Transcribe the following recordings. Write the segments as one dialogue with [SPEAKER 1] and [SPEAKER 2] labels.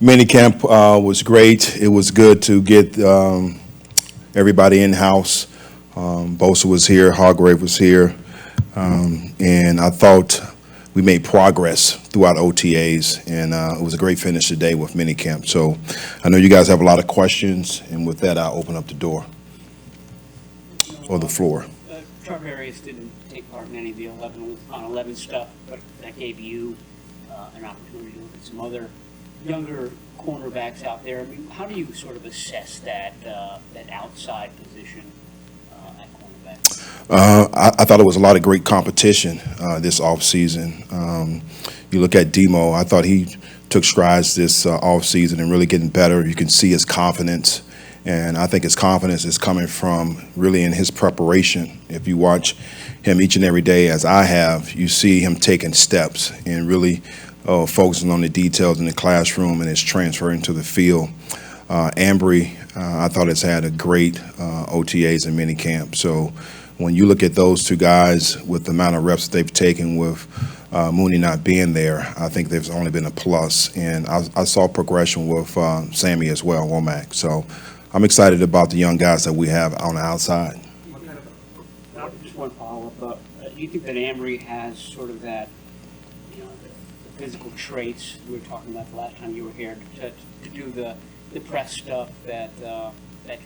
[SPEAKER 1] Minicamp was great. It was good to get everybody in-house. Bosa was here, Hargrave was here, and I thought we made progress throughout OTAs, and it was a great finish today with Minicamp. So I know you guys have a lot of questions, and with that, I'll open up the door or the floor.
[SPEAKER 2] Charvarius didn't take part in any of the 11 on 11 stuff, but that gave you an opportunity to look at some other younger cornerbacks out there. I mean, how do you sort of assess that outside position at cornerback?
[SPEAKER 1] I thought it was a lot of great competition this offseason. You look at Demo, I thought he took strides this offseason and really getting better. You can see his confidence, and I think his confidence is coming from really in his preparation. If you watch him each and every day, as I have, you see him taking steps and really focusing on the details in the classroom and his transfer into the field. Ambry, I thought has had a great OTAs and minicamp. So when you look at those two guys with the amount of reps that they've taken with Mooney not being there, I think there's only been a plus. And I saw progression with Sammy as well, Womack. So I'm excited about the young guys that we have on the outside.
[SPEAKER 2] Just one follow-up. Do you think that Ambry has sort of that, the physical traits we were talking about the last time you were here to do the press stuff that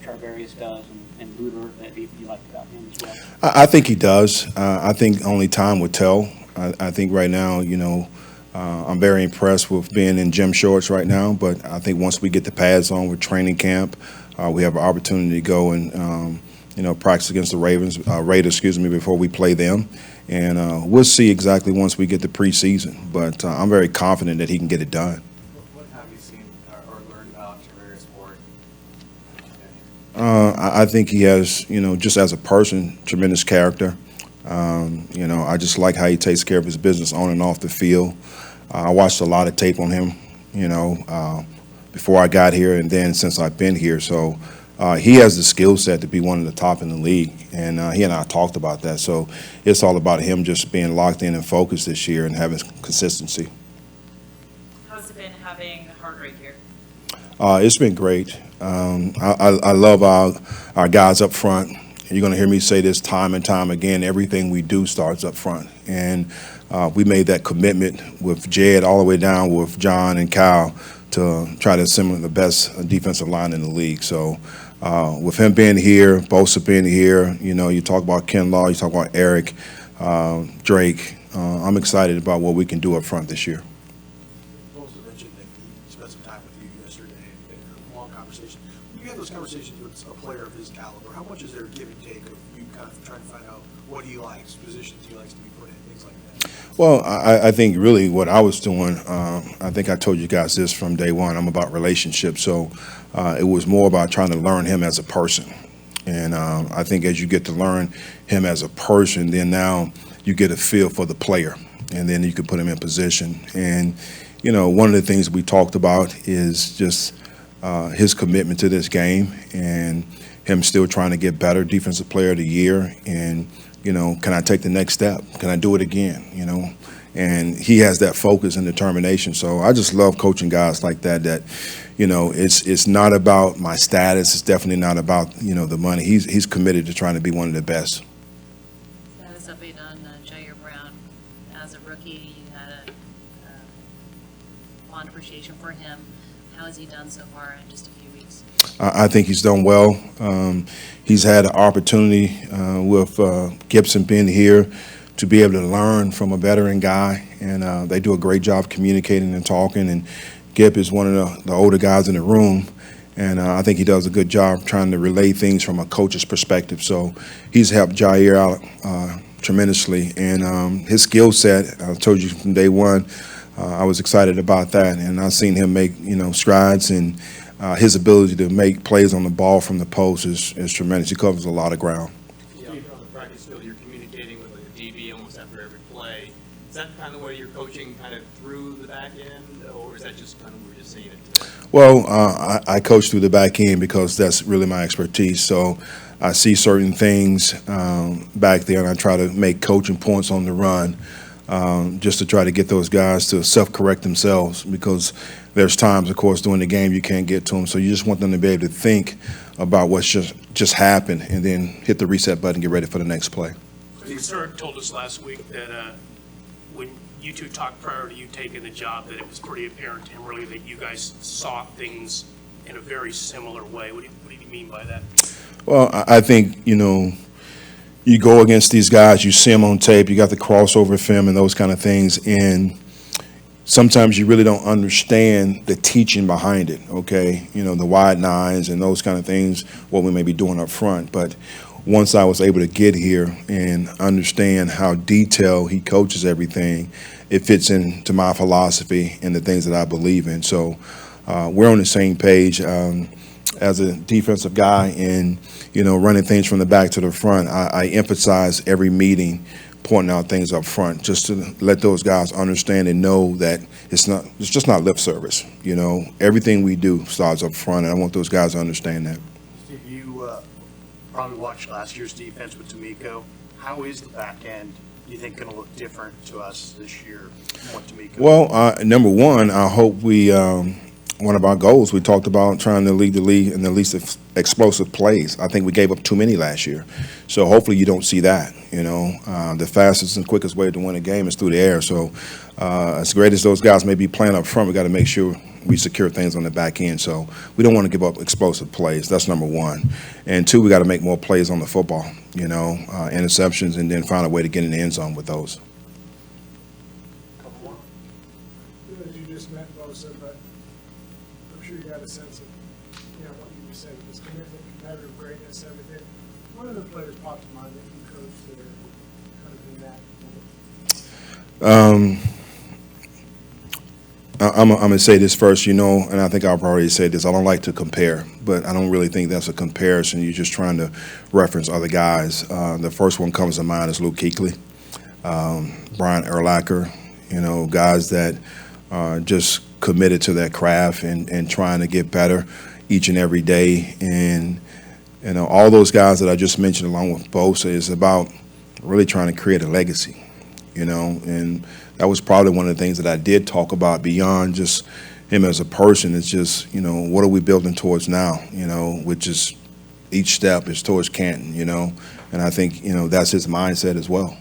[SPEAKER 2] Charvarius does and Luter that you liked about him as well?
[SPEAKER 1] I think he does. I think only time will tell. I think right now, I'm very impressed with being in gym shorts right now, but I think once we get the pads on with training camp, we have an opportunity to go and practice against the Raiders, before we play them. And we'll see exactly once we get the preseason. But I'm very confident that he can get it done.
[SPEAKER 3] What have you seen or learned about Charvarius Ward?
[SPEAKER 1] I think he has, just as a person, tremendous character. I just like how he takes care of his business on and off the field. I watched a lot of tape on him, before I got here and then since I've been here. So he has the skill set to be one of the top in the league, and he and I talked about that. So it's all about him just being locked in and focused this year and having consistency.
[SPEAKER 4] How's it been having Hargrave here?
[SPEAKER 1] It's been great. I love our guys up front. You're going to hear me say this time and time again. Everything we do starts up front, and we made that commitment with Jed all the way down with John and Kyle to try to assemble the best defensive line in the league. So with him being here, Bosa being here, you talk about Ken Law, you talk about Eric, Drake. I'm excited about what we can do up front this year.
[SPEAKER 3] Bosa mentioned that he spent some time with you yesterday in a long conversation. When you have those conversations with a player of his caliber, how much is there give and take of you kind of trying to find out what he likes, positions he likes to be put in, things like that?
[SPEAKER 1] Well, I think really what I was doing, I think I told you guys this from day one, I'm about relationships. So it was more about trying to learn him as a person. And I think as you get to learn him as a person, then now you get a feel for the player. And then you can put him in position. And, one of the things we talked about is just his commitment to this game and him still trying to get better, Defensive Player of the Year. And can I take the next step? Can I do it again? And he has that focus and determination. So I just love coaching guys like that. It's not about my status. It's definitely not about the money. He's committed to trying to be one of the best.
[SPEAKER 4] Status update on Jair Brown. As a rookie, you had a fond appreciation for him. How has he done so far in just a few weeks?
[SPEAKER 1] I think he's done well. He's had an opportunity with Gibson being here to be able to learn from a veteran guy, and they do a great job communicating and talking. And Gib is one of the older guys in the room, and I think he does a good job trying to relay things from a coach's perspective. So he's helped Jair out tremendously, and his skill set, I told you from day one, I was excited about that, and I've seen him make strides, and his ability to make plays on the ball from the post is tremendous. He covers a lot of ground.
[SPEAKER 5] Steve, on the practice field, you're communicating with a DB almost after every play. Is that kind of the way you're coaching kind of through the back end, or is that just kind of we're just seeing it today?
[SPEAKER 1] Well, I coach through the back end because that's really my expertise. So I see certain things back there, and I try to make coaching points on the run just to try to get those guys to self-correct themselves, because there's times, of course, during the game you can't get to them. So you just want them to be able to think about what's just happened and then hit the reset button and get ready for the next play.
[SPEAKER 6] You sir told us last week that when you two talked prior to you taking the job, that it was pretty apparent to him really that you guys saw things in a very similar way. What do you mean by that?
[SPEAKER 1] Well, I think, you go against these guys, you see them on tape, you got the crossover film and those kind of things, and sometimes you really don't understand the teaching behind it, okay? The wide nines and those kind of things, what we may be doing up front. But once I was able to get here and understand how detailed he coaches everything, it fits into my philosophy and the things that I believe in. So we're on the same page. As a defensive guy and, running things from the back to the front, I emphasize every meeting pointing out things up front, just to let those guys understand and know that it's just not lip service. Everything we do starts up front, and I want those guys to understand that.
[SPEAKER 7] Steve, you probably watched last year's defense with D'Amico. How is the back end, do you think, going to look different to us this year from what D'Amico?
[SPEAKER 1] Well, number one, I hope one of our goals, we talked about trying to lead the league in the least explosive plays. I think we gave up too many last year. So hopefully you don't see that. The fastest and quickest way to win a game is through the air. So as great as those guys may be playing up front, we got to make sure we secure things on the back end. So we don't want to give up explosive plays. That's number one. And two, we got to make more plays on the football, interceptions, and then find a way to get in the end zone with those.
[SPEAKER 8] As you just met Bosa, but I'm sure you got a sense of, what you just said, this commitment, competitive greatness, everything. What other players pop to mind that you coached that are kind of in that?
[SPEAKER 1] I'm going to say this first, and I think I've already said this. I don't like to compare, but I don't really think that's a comparison. You're just trying to reference other guys. The first one comes to mind is Luke Kuechly, Brian Urlacher, guys that just committed to their craft and trying to get better each and every day. And, all those guys that I just mentioned along with Bosa is about really trying to create a legacy, and that was probably one of the things that I did talk about beyond just him as a person. It's just, what are we building towards now, which is each step is towards Canton, and I think, that's his mindset as well.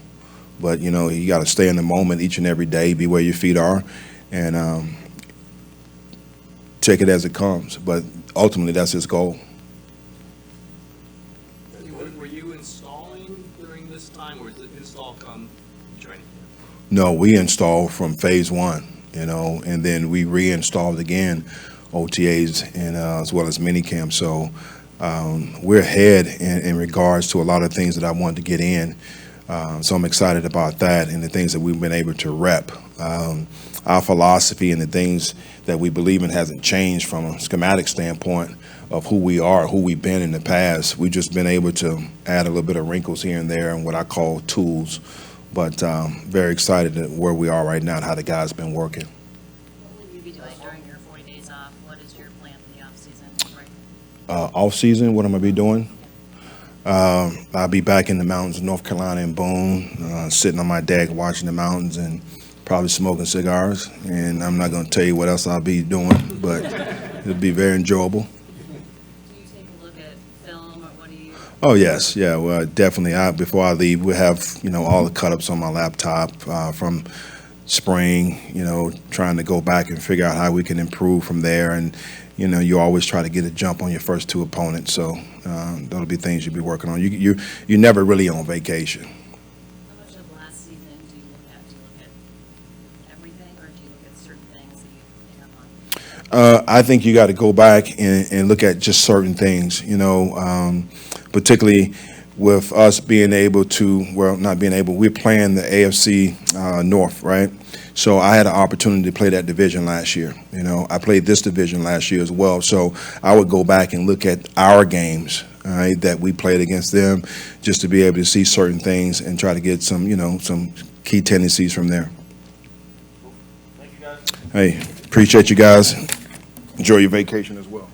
[SPEAKER 1] But, you got to stay in the moment each and every day, be where your feet are, and take it as it comes. But ultimately, that's his goal.
[SPEAKER 5] Were you installing during this time, or did the install come training camp?
[SPEAKER 1] No, we installed from phase one, and then we reinstalled again OTAs and as well as minicamp. So we're ahead in regards to a lot of things that I wanted to get in. So I'm excited about that and the things that we've been able to rep. Our philosophy and the things that we believe in hasn't changed from a schematic standpoint of who we are, who we've been in the past. We've just been able to add a little bit of wrinkles here and there and what I call tools. But very excited at where we are right now and how the guys been working.
[SPEAKER 4] What will you be doing during your 40 days off? What is your plan for the off-season?
[SPEAKER 1] Off-season, what am I be doing? I'll be back in the mountains of North Carolina and Boone, sitting on my deck watching the mountains and probably smoking cigars. And I'm not going to tell you what else I'll be doing, but it'll be very enjoyable.
[SPEAKER 4] Do you take a look at film, or what do you?
[SPEAKER 1] Oh, yes. Yeah, well, definitely. Before I leave, we have, all the cut-ups on my laptop from spring, trying to go back and figure out how we can improve from there. And, you always try to get a jump on your first two opponents. So that'll be things you'll be working on. You're never really on vacation.
[SPEAKER 4] How much of last season do you look at? Do you look at everything, or do you look at certain things that you pick up on?
[SPEAKER 1] I think you got to go back and look at just certain things, particularly with us being able to, well, not being able, we're playing the AFC North, right? So I had an opportunity to play that division last year. I played this division last year as well. So I would go back and look at our games, right, that we played against them, just to be able to see certain things and try to get some, some key tendencies from there.
[SPEAKER 6] Thank you, guys.
[SPEAKER 1] Hey, appreciate you guys. Enjoy your vacation as well.